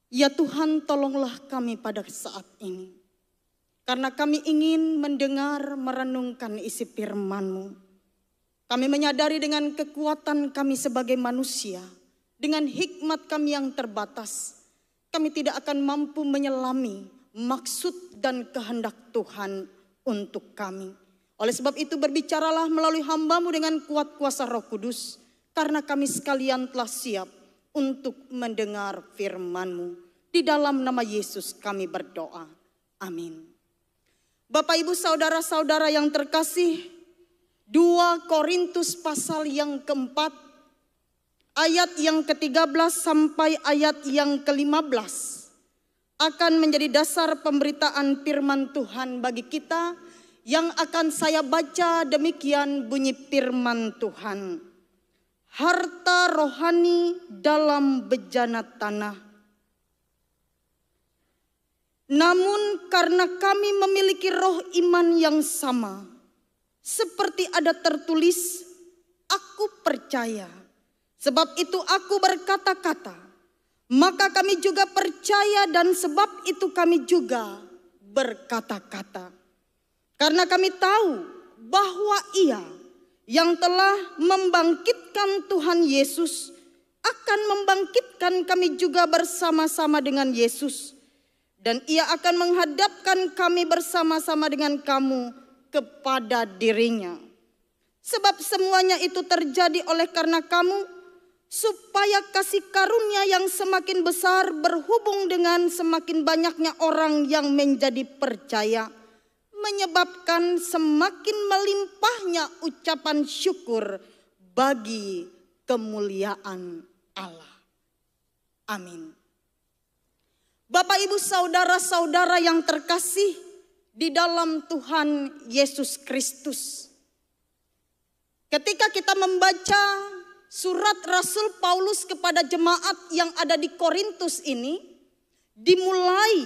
Ya Tuhan, tolonglah kami pada saat ini. Karena kami ingin mendengar, merenungkan isi firman-Mu. Kami menyadari dengan kekuatan kami sebagai manusia, dengan hikmat kami yang terbatas, kami tidak akan mampu menyelami maksud dan kehendak Tuhan untuk kami. Oleh sebab itu berbicaralah melalui hamba-Mu dengan kuat kuasa Roh Kudus, karena kami sekalian telah siap untuk mendengar firman-Mu. Di dalam nama Yesus kami berdoa. Amin. Bapak Ibu saudara-saudara yang terkasih, 2 Korintus pasal yang keempat, ayat yang ke-13 sampai ayat yang ke-15 akan menjadi dasar pemberitaan firman Tuhan bagi kita, yang akan saya baca. Demikian bunyi firman Tuhan. Harta rohani dalam bejana tanah. Namun karena kami memiliki roh iman yang sama, seperti ada tertulis, aku percaya, sebab itu aku berkata-kata. Maka kami juga percaya dan sebab itu kami juga berkata-kata. Karena kami tahu bahwa Ia yang telah membangkitkan Tuhan Yesus akan membangkitkan kami juga bersama-sama dengan Yesus. Dan Ia akan menghadapkan kami bersama-sama dengan kamu kepada dirinya. Sebab semuanya itu terjadi oleh karena kamu, supaya kasih karunia yang semakin besar berhubung dengan semakin banyaknya orang yang menjadi percaya, menyebabkan semakin melimpahnya ucapan syukur bagi kemuliaan Allah. Amin. Bapak Ibu saudara-saudara yang terkasih di dalam Tuhan Yesus Kristus. Ketika kita membaca surat Rasul Paulus kepada jemaat yang ada di Korintus ini, dimulai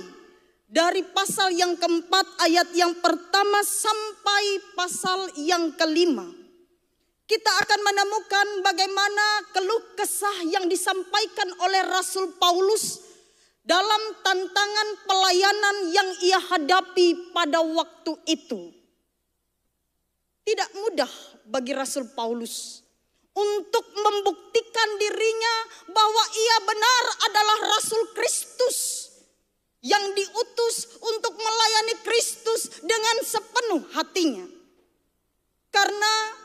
dari pasal yang keempat ayat yang pertama sampai pasal yang kelima. Kita akan menemukan bagaimana keluh kesah yang disampaikan oleh Rasul Paulus dalam tantangan pelayanan yang ia hadapi pada waktu itu. Tidak mudah bagi Rasul Paulus untuk membuktikan dirinya bahwa ia benar adalah Rasul Kristus yang diutus untuk melayani Kristus dengan sepenuh hatinya. Karena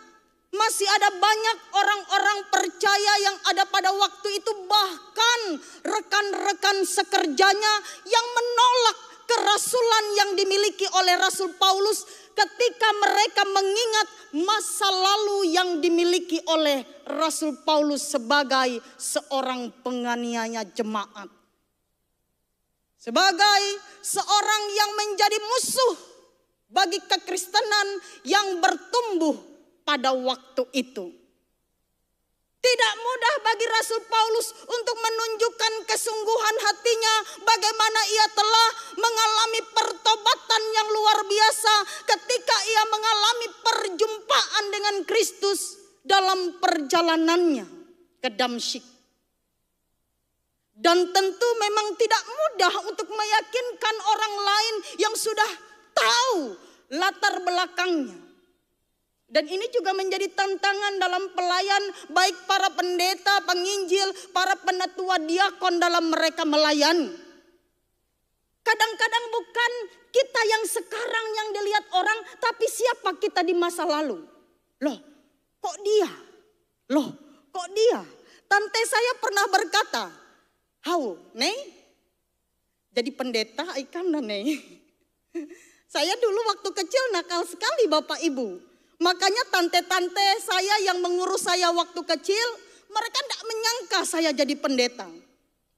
masih ada banyak orang-orang percaya yang ada pada waktu itu, bahkan rekan-rekan sekerjanya yang menolak kerasulan yang dimiliki oleh Rasul Paulus ketika mereka mengingat masa lalu yang dimiliki oleh Rasul Paulus sebagai seorang penganiaya jemaat. Sebagai seorang yang menjadi musuh bagi kekristenan yang bertumbuh pada waktu itu. Tidak mudah bagi Rasul Paulus untuk menunjukkan kesungguhan hatinya bagaimana ia telah mengalami pertobatan yang luar biasa ketika ia mengalami perjumpaan dengan Kristus dalam perjalanannya ke Damsyik. Dan tentu memang tidak mudah untuk meyakinkan orang lain yang sudah tahu latar belakangnya. Dan ini juga menjadi tantangan dalam pelayan, baik para pendeta, penginjil, para penatua diakon dalam mereka melayani. Kadang-kadang bukan kita yang sekarang yang dilihat orang, tapi siapa kita di masa lalu. Loh, kok dia? Loh, kok dia? Tante saya pernah berkata, "Hau, Ney, jadi pendeta ikan dan Ney." Saya dulu waktu kecil nakal sekali Bapak Ibu. Makanya tante-tante saya yang mengurus saya waktu kecil, mereka tidak menyangka saya jadi pendeta.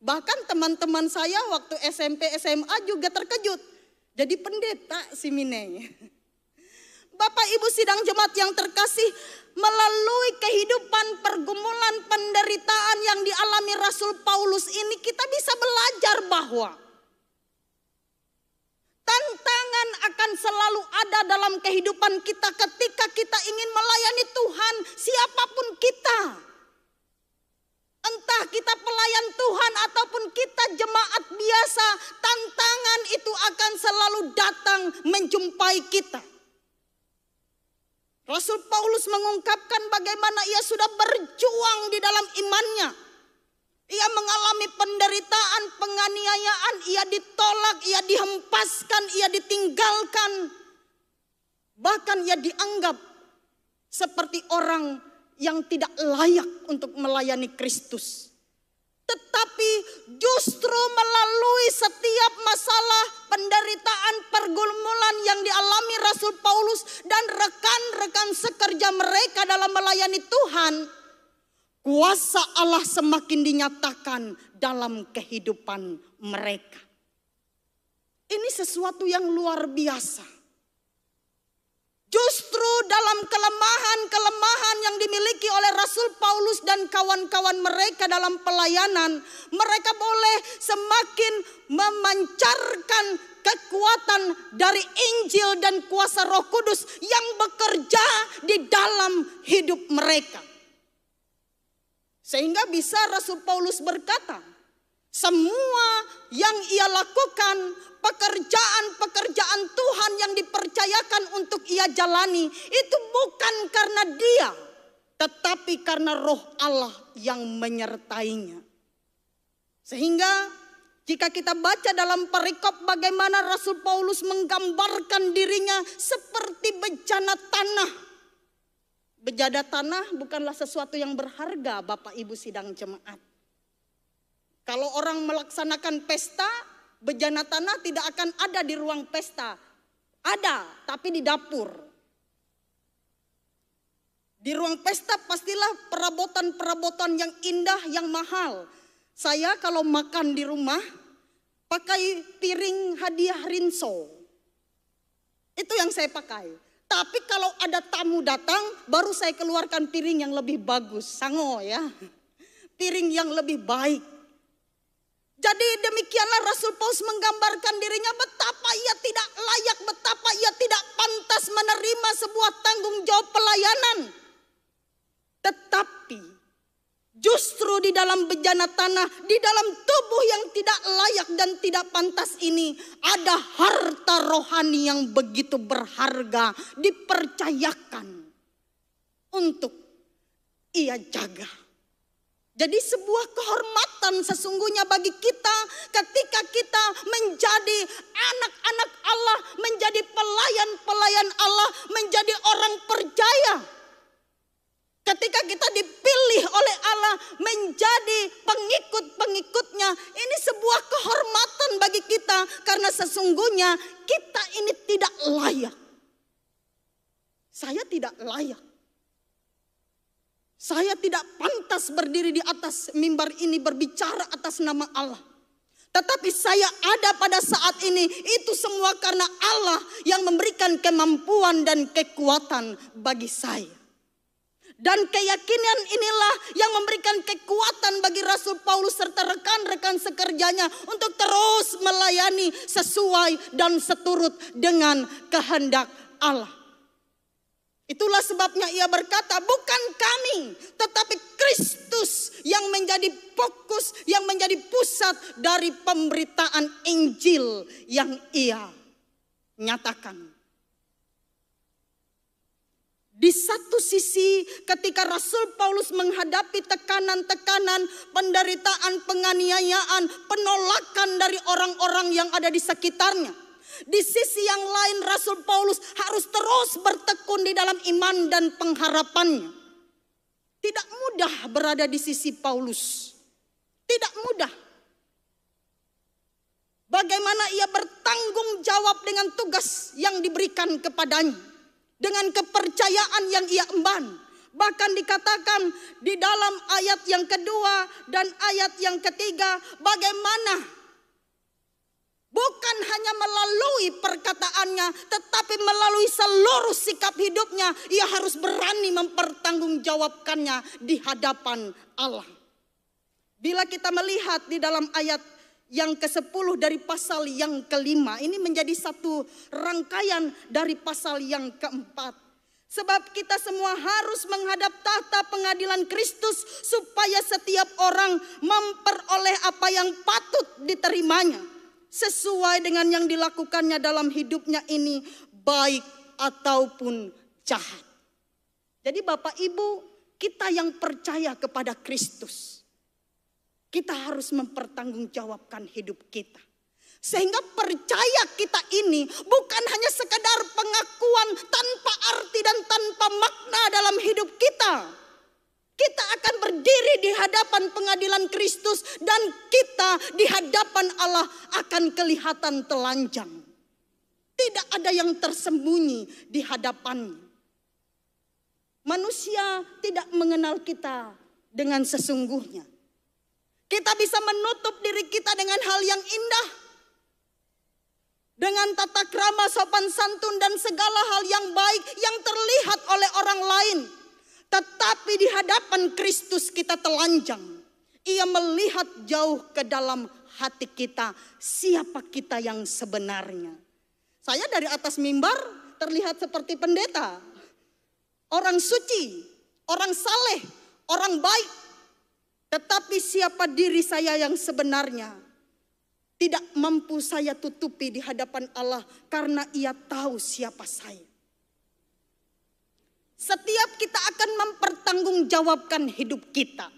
Bahkan teman-teman saya waktu SMP, SMA juga terkejut. Jadi pendeta si Mine. Bapak Ibu sidang jemaat yang terkasih, melalui kehidupan pergumulan penderitaan yang dialami Rasul Paulus ini, kita bisa belajar bahwa tantangan akan selalu ada dalam kehidupan kita ketika kita ingin melayani Tuhan, siapapun kita. Entah kita pelayan Tuhan ataupun kita jemaat biasa, tantangan itu akan selalu datang menjumpai kita. Rasul Paulus mengungkapkan bagaimana ia sudah berjuang di dalam imannya. Ia mengalami penderitaan, penganiayaan, ia ditolak, ia dihempaskan, ia ditinggalkan. Bahkan ia dianggap seperti orang yang tidak layak untuk melayani Kristus. Tetapi justru melalui setiap masalah, penderitaan, pergumulan yang dialami Rasul Paulus dan rekan-rekan sekerja mereka dalam melayani Tuhan, kuasa Allah semakin dinyatakan dalam kehidupan mereka. Ini sesuatu yang luar biasa. Justru dalam kelemahan-kelemahan yang dimiliki oleh Rasul Paulus dan kawan-kawan mereka dalam pelayanan, mereka boleh semakin memancarkan kekuatan dari Injil dan kuasa Roh Kudus yang bekerja di dalam hidup mereka. Sehingga bisa Rasul Paulus berkata, semua yang ia lakukan, pekerjaan-pekerjaan Tuhan yang dipercayakan untuk ia jalani, itu bukan karena dia, tetapi karena Roh Allah yang menyertainya. Sehingga jika kita baca dalam perikop bagaimana Rasul Paulus menggambarkan dirinya seperti bejana tanah. Bejana tanah bukanlah sesuatu yang berharga, Bapak Ibu sidang jemaat. Kalau orang melaksanakan pesta, bejana tanah tidak akan ada di ruang pesta. Ada, tapi di dapur. Di ruang pesta pastilah perabotan-perabotan yang indah, yang mahal. Saya kalau makan di rumah, pakai piring hadiah Rinso. Itu yang saya pakai. Tapi kalau ada tamu datang, baru saya keluarkan piring yang lebih bagus. Sango ya. Piring yang lebih baik. Jadi demikianlah Rasul Paulus menggambarkan dirinya betapa ia tidak layak, betapa ia tidak pantas menerima sebuah tanggung jawab pelayanan. Tetapi justru di dalam bejana tanah, di dalam tubuh yang tidak layak dan tidak pantas ini, ada harta rohani yang begitu berharga dipercayakan untuk ia jaga. Jadi sebuah kehormatan sesungguhnya bagi kita ketika kita menjadi anak-anak Allah, menjadi pelayan-pelayan Allah, menjadi orang percaya. Ketika kita dipilih oleh Allah menjadi pengikut-pengikutnya, ini sebuah kehormatan bagi kita karena sesungguhnya kita ini tidak layak. Saya tidak layak. Saya tidak pantas berdiri di atas mimbar ini berbicara atas nama Allah. Tetapi saya ada pada saat ini, itu semua karena Allah yang memberikan kemampuan dan kekuatan bagi saya. Dan keyakinan inilah yang memberikan kekuatan bagi Rasul Paulus serta rekan-rekan sekerjanya untuk terus melayani sesuai dan seturut dengan kehendak Allah. Itulah sebabnya ia berkata, bukan kami, tetapi Kristus yang menjadi fokus, yang menjadi pusat dari pemberitaan Injil yang ia nyatakan. Di satu sisi ketika Rasul Paulus menghadapi tekanan-tekanan, penderitaan, penganiayaan, penolakan dari orang-orang yang ada di sekitarnya. Di sisi yang lain Rasul Paulus harus terus bertekun di dalam iman dan pengharapannya. Tidak mudah berada di sisi Paulus. Tidak mudah. Bagaimana ia bertanggung jawab dengan tugas yang diberikan kepadanya. Dengan kepercayaan yang ia emban. Bahkan dikatakan di dalam ayat yang kedua dan ayat yang ketiga, bagaimana bukan hanya melalui perkataannya, tetapi melalui seluruh sikap hidupnya, ia harus berani mempertanggungjawabkannya di hadapan Allah. Bila kita melihat di dalam ayat yang ke-10 dari pasal yang ke-5, ini menjadi satu rangkaian dari pasal yang ke-4. Sebab kita semua harus menghadap tahta pengadilan Kristus supaya setiap orang memperoleh apa yang patut diterimanya sesuai dengan yang dilakukannya dalam hidupnya ini, baik ataupun jahat. Jadi Bapak Ibu, kita yang percaya kepada Kristus, kita harus mempertanggungjawabkan hidup kita. Sehingga percaya kita ini bukan hanya sekedar pengakuan tanpa arti dan tanpa makna dalam hidup kita. Kita akan berdiri di hadapan pengadilan Kristus dan kita di hadapan Allah akan kelihatan telanjang. Tidak ada yang tersembunyi di hadapannya. Manusia tidak mengenal kita dengan sesungguhnya. Kita bisa menutup diri kita dengan hal yang indah, dengan tata krama, sopan santun dan segala hal yang baik yang terlihat oleh orang lain. Tetapi di hadapan Kristus kita telanjang. Ia melihat jauh ke dalam hati kita, siapa kita yang sebenarnya. Saya dari atas mimbar terlihat seperti pendeta, orang suci, orang saleh, orang baik. Tetapi siapa diri saya yang sebenarnya, tidak mampu saya tutupi di hadapan Allah karena Ia tahu siapa saya. Setiap kita akan mempertanggungjawabkan hidup kita.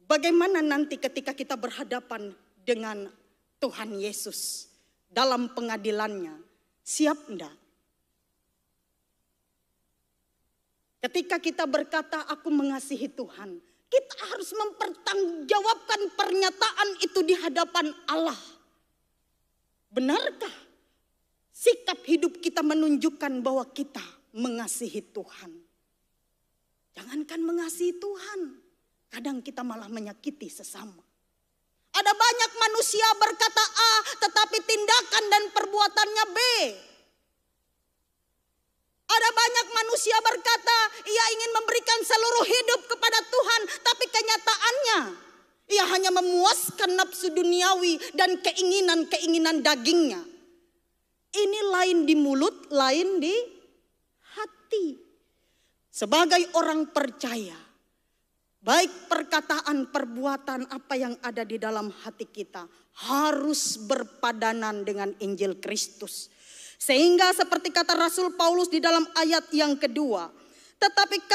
Bagaimana nanti ketika kita berhadapan dengan Tuhan Yesus dalam pengadilannya? Siap enggak? Ketika kita berkata aku mengasihi Tuhan, kita harus mempertanggungjawabkan pernyataan itu di hadapan Allah. Benarkah sikap hidup kita menunjukkan bahwa kita mengasihi Tuhan? Jangankan mengasihi Tuhan, kadang kita malah menyakiti sesama. Ada banyak manusia berkata A, tetapi tindakan dan perbuatannya B. Ada banyak manusia berkata ia ingin memberikan seluruh hidup kepada Tuhan, tapi kenyataannya ia hanya memuaskan nafsu duniawi dan keinginan-keinginan dagingnya. Ini lain di mulut, lain di hati. Sebagai orang percaya, baik perkataan, perbuatan, apa yang ada di dalam hati kita harus berpadanan dengan Injil Kristus. Sehingga seperti kata Rasul Paulus di dalam ayat yang kedua, tetapi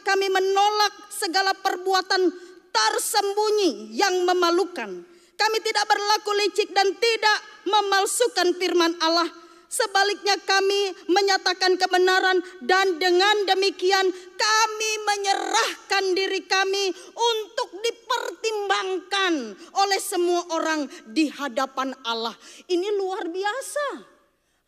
kami menolak segala perbuatan tersembunyi yang memalukan. Kami tidak berlaku licik dan tidak memalsukan firman Allah. Sebaliknya kami menyatakan kebenaran dan dengan demikian kami menyerahkan diri kami untuk dipertimbangkan oleh semua orang di hadapan Allah. Ini luar biasa.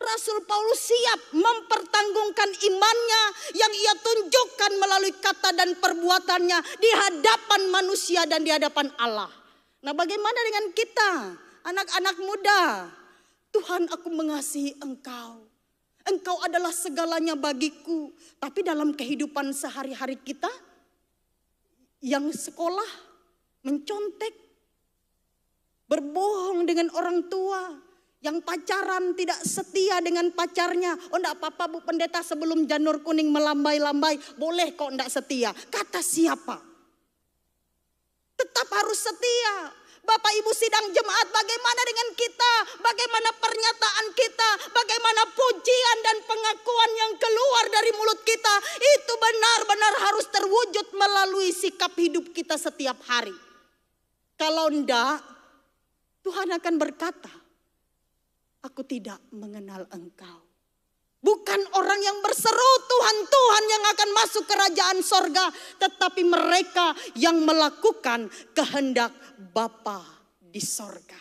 Rasul Paulus siap mempertanggungkan imannya yang ia tunjukkan melalui kata dan perbuatannya di hadapan manusia dan di hadapan Allah. Nah, bagaimana dengan kita, anak-anak muda? Tuhan, aku mengasihi Engkau. Engkau adalah segalanya bagiku. Tapi dalam kehidupan sehari-hari kita, yang sekolah, mencontek, berbohong dengan orang tua, yang pacaran tidak setia dengan pacarnya. Oh, enggak apa-apa Bu Pendeta, sebelum janur kuning melambai-lambai, boleh kok enggak setia. Kata siapa? Tetap harus setia. Bapak Ibu sidang jemaat, bagaimana dengan kita? Bagaimana pernyataan kita? Bagaimana pujian dan pengakuan yang keluar dari mulut kita? Itu benar-benar harus terwujud melalui sikap hidup kita setiap hari. Kalau enggak, Tuhan akan berkata, aku tidak mengenal Engkau. Bukan orang yang berseru Tuhan, Tuhan yang akan masuk kerajaan sorga. Tetapi mereka yang melakukan kehendak Bapa di sorga.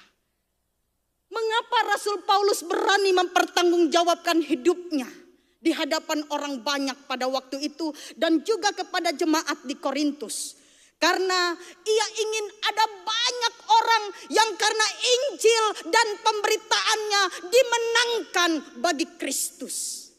Mengapa Rasul Paulus berani mempertanggungjawabkan hidupnya di hadapan orang banyak pada waktu itu dan juga kepada jemaat di Korintus? Karena ia ingin ada banyak orang yang karena Injil dan pemberitaannya dimenangkan bagi Kristus.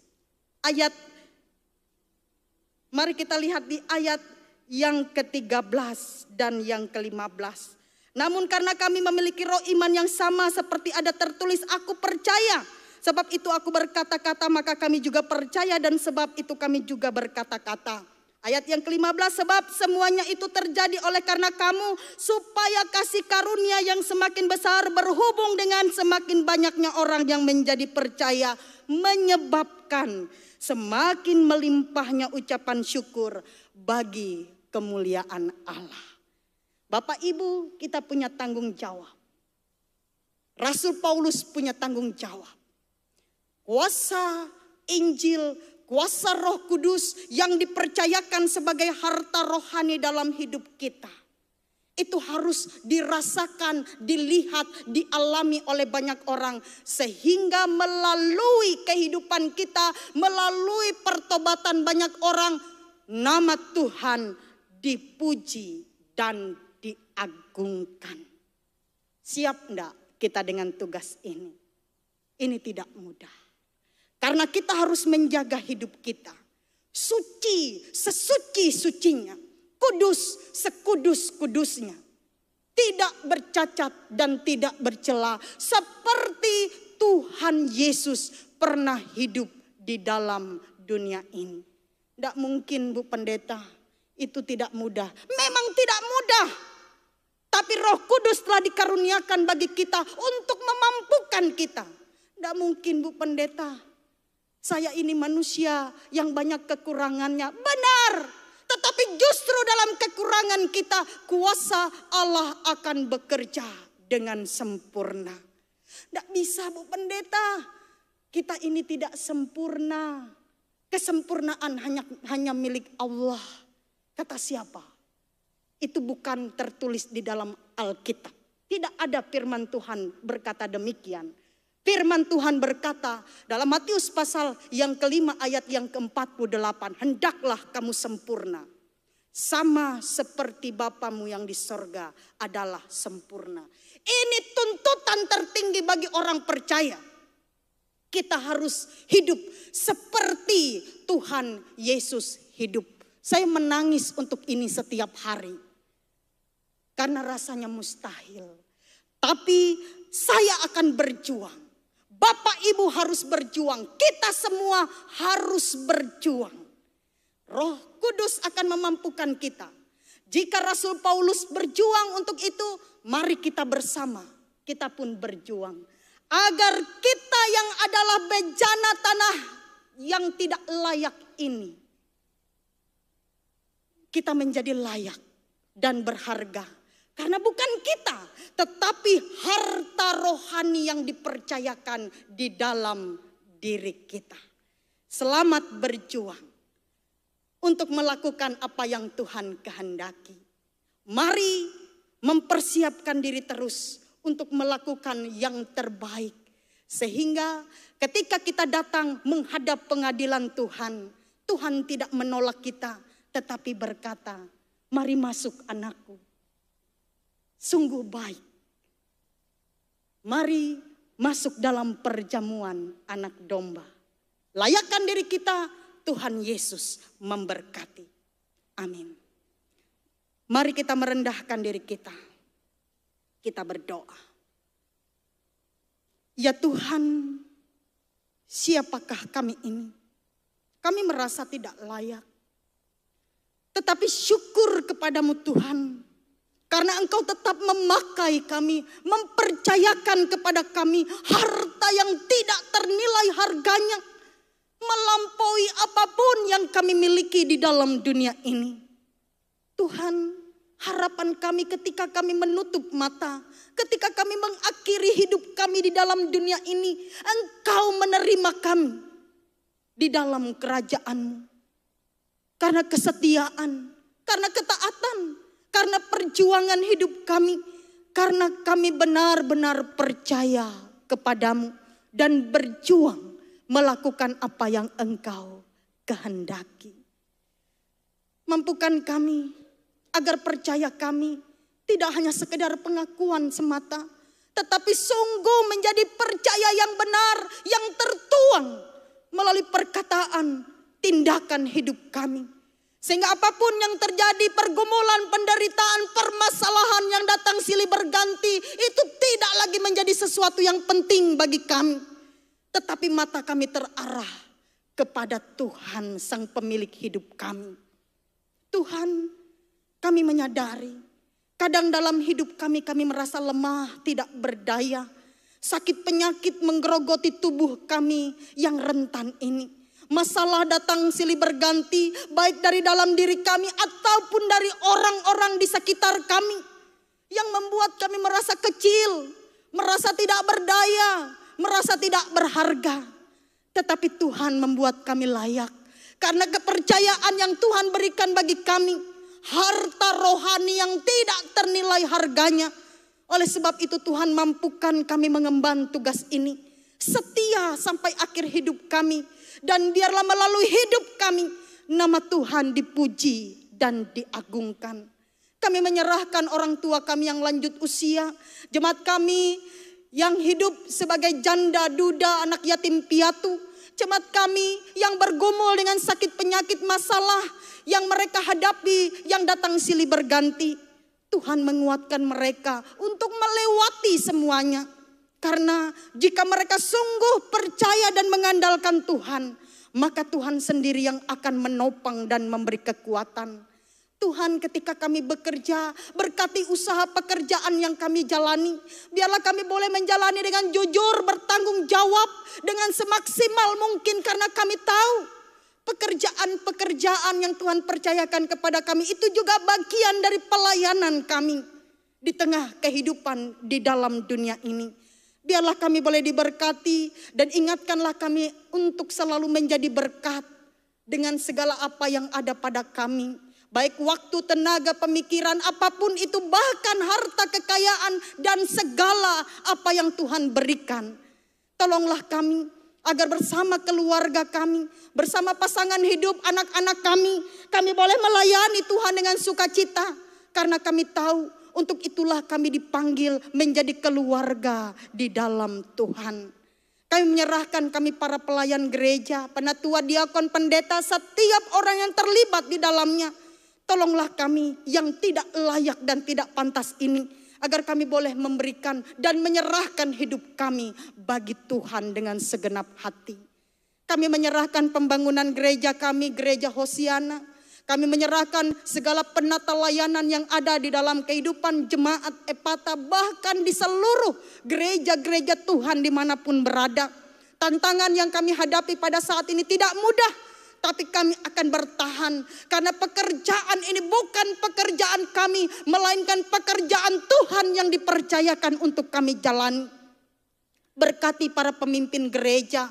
Mari kita lihat di ayat yang ke-13 dan yang ke-15. Namun karena kami memiliki roh iman yang sama seperti ada tertulis, aku percaya. Sebab itu aku berkata-kata, maka kami juga percaya, dan sebab itu kami juga berkata-kata. Ayat yang ke-15, sebab semuanya itu terjadi oleh karena kamu, supaya kasih karunia yang semakin besar berhubung dengan semakin banyaknya orang yang menjadi percaya, menyebabkan semakin melimpahnya ucapan syukur bagi kemuliaan Allah. Bapak Ibu, kita punya tanggung jawab. Rasul Paulus punya tanggung jawab. Kuasa Injil, kuasa Roh Kudus yang dipercayakan sebagai harta rohani dalam hidup kita, itu harus dirasakan, dilihat, dialami oleh banyak orang. Sehingga melalui kehidupan kita, melalui pertobatan banyak orang, nama Tuhan dipuji dan diagungkan. Siap enggak kita dengan tugas ini? Ini tidak mudah. Karena kita harus menjaga hidup kita. Suci, sesuci-sucinya. Kudus, sekudus-kudusnya. Tidak bercacat dan tidak bercela. Seperti Tuhan Yesus pernah hidup di dalam dunia ini. Tidak mungkin, Bu Pendeta. Itu tidak mudah. Memang tidak mudah. Tapi Roh Kudus telah dikaruniakan bagi kita untuk memampukan kita. Tidak mungkin, Bu Pendeta. Saya ini manusia yang banyak kekurangannya. Benar. Tetapi justru dalam kekurangan kita, kuasa Allah akan bekerja dengan sempurna. Tidak bisa, Bu Pendeta. Kita ini tidak sempurna. Kesempurnaan hanya milik Allah. Kata siapa? Itu bukan tertulis di dalam Alkitab. Tidak ada firman Tuhan berkata demikian. Firman Tuhan berkata dalam Matius pasal yang kelima ayat yang ke-48. Hendaklah kamu sempurna. Sama seperti Bapamu yang di sorga adalah sempurna. Ini tuntutan tertinggi bagi orang percaya. Kita harus hidup seperti Tuhan Yesus hidup. Saya menangis untuk ini setiap hari. Karena rasanya mustahil. Tapi saya akan berjuang. Bapak Ibu harus berjuang. Kita semua harus berjuang. Roh Kudus akan memampukan kita. Jika Rasul Paulus berjuang untuk itu, mari kita bersama. Kita pun berjuang. Agar kita yang adalah bejana tanah yang tidak layak ini, kita menjadi layak dan berharga. Karena bukan kita, tetapi harta rohani yang dipercayakan di dalam diri kita. Selamat berjuang untuk melakukan apa yang Tuhan kehendaki. Mari mempersiapkan diri terus untuk melakukan yang terbaik. Sehingga ketika kita datang menghadap pengadilan Tuhan, Tuhan tidak menolak kita, tetapi berkata, mari masuk anakku. Sungguh baik. Mari masuk dalam perjamuan anak domba. Layakkan diri kita, Tuhan Yesus memberkati. Amin. Mari kita merendahkan diri kita. Kita berdoa. Ya Tuhan, siapakah kami ini? Kami merasa tidak layak. Tetapi syukur kepadamu Tuhan. Karena Engkau tetap memakai kami, mempercayakan kepada kami harta yang tidak ternilai harganya, melampaui apapun yang kami miliki di dalam dunia ini. Tuhan, harapan kami ketika kami menutup mata, ketika kami mengakhiri hidup kami di dalam dunia ini, Engkau menerima kami di dalam kerajaan-Mu. Karena kesetiaan, karena ketaatan, karena perjuangan hidup kami, karena kami benar-benar percaya kepadamu dan berjuang melakukan apa yang Engkau kehendaki. Mampukan kami agar percaya kami tidak hanya sekedar pengakuan semata, tetapi sungguh menjadi percaya yang benar, yang tertuang melalui perkataan, tindakan hidup kami. Sehingga apapun yang terjadi, pergumulan, penderitaan, permasalahan yang datang silih berganti, itu tidak lagi menjadi sesuatu yang penting bagi kami. Tetapi mata kami terarah kepada Tuhan Sang Pemilik hidup kami. Tuhan, kami menyadari kadang dalam hidup kami merasa lemah, tidak berdaya. Sakit penyakit menggerogoti tubuh kami yang rentan ini. Masalah datang silih berganti, baik dari dalam diri kami ataupun dari orang-orang di sekitar kami, yang membuat kami merasa kecil, merasa tidak berdaya, merasa tidak berharga. Tetapi Tuhan membuat kami layak karena kepercayaan yang Tuhan berikan bagi kami, harta rohani yang tidak ternilai harganya. Oleh sebab itu Tuhan mampukan kami mengemban tugas ini setia sampai akhir hidup kami. Dan biarlah melalui hidup kami nama Tuhan dipuji dan diagungkan. Kami menyerahkan orang tua kami yang lanjut usia, jemaat kami yang hidup sebagai janda, duda, anak yatim piatu, jemaat kami yang bergumul dengan sakit penyakit masalah yang mereka hadapi yang datang silih berganti. Tuhan menguatkan mereka untuk melewati semuanya. Karena jika mereka sungguh percaya dan mengandalkan Tuhan, maka Tuhan sendiri yang akan menopang dan memberi kekuatan. Tuhan, ketika kami bekerja, berkati usaha pekerjaan yang kami jalani. Biarlah kami boleh menjalani dengan jujur, bertanggung jawab dengan semaksimal mungkin, karena kami tahu pekerjaan-pekerjaan yang Tuhan percayakan kepada kami itu juga bagian dari pelayanan kami di tengah kehidupan di dalam dunia ini. Biarlah kami boleh diberkati dan ingatkanlah kami untuk selalu menjadi berkat dengan segala apa yang ada pada kami. Baik waktu, tenaga, pemikiran, apapun itu, bahkan harta, kekayaan dan segala apa yang Tuhan berikan. Tolonglah kami agar bersama keluarga kami, bersama pasangan hidup, anak-anak kami boleh melayani Tuhan dengan sukacita. Karena kami tahu untuk itulah kami dipanggil menjadi keluarga di dalam Tuhan. Kami menyerahkan kami para pelayan gereja, penatua, diakon, pendeta, setiap orang yang terlibat di dalamnya. Tolonglah kami yang tidak layak dan tidak pantas ini, agar kami boleh memberikan dan menyerahkan hidup kami bagi Tuhan dengan segenap hati. Kami menyerahkan pembangunan gereja kami, gereja Hosiana. Kami menyerahkan segala penata layanan yang ada di dalam kehidupan jemaat Epata, bahkan di seluruh gereja-gereja Tuhan dimanapun berada. Tantangan yang kami hadapi pada saat ini tidak mudah, tapi kami akan bertahan. Karena pekerjaan ini bukan pekerjaan kami, melainkan pekerjaan Tuhan yang dipercayakan untuk kami jalani. Berkati para pemimpin gereja,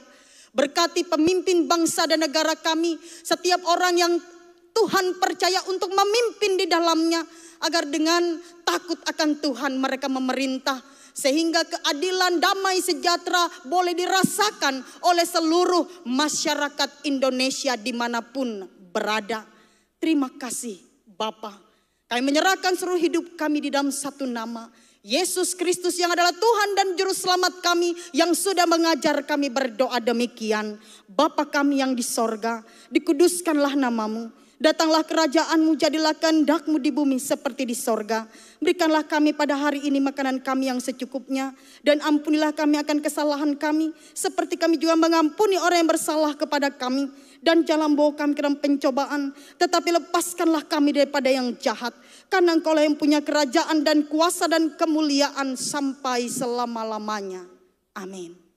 berkati pemimpin bangsa dan negara kami, setiap orang yang Tuhan percaya untuk memimpin di dalamnya, agar dengan takut akan Tuhan mereka memerintah, sehingga keadilan, damai, sejahtera boleh dirasakan oleh seluruh masyarakat Indonesia dimanapun berada. Terima kasih Bapa. Kami menyerahkan seluruh hidup kami di dalam satu nama, Yesus Kristus yang adalah Tuhan dan Juru Selamat kami, yang sudah mengajar kami berdoa demikian. Bapa kami yang di sorga, dikuduskanlah namamu. Datanglah kerajaan-Mu, jadilah kehendak-Mu di bumi seperti di sorga. Berikanlah kami pada hari ini makanan kami yang secukupnya. Dan ampunilah kami akan kesalahan kami, seperti kami juga mengampuni orang yang bersalah kepada kami. Dan jangan bawa kami ke dalam pencobaan, tetapi lepaskanlah kami daripada yang jahat. Karena Engkau lah yang punya kerajaan dan kuasa dan kemuliaan sampai selama-lamanya. Amin.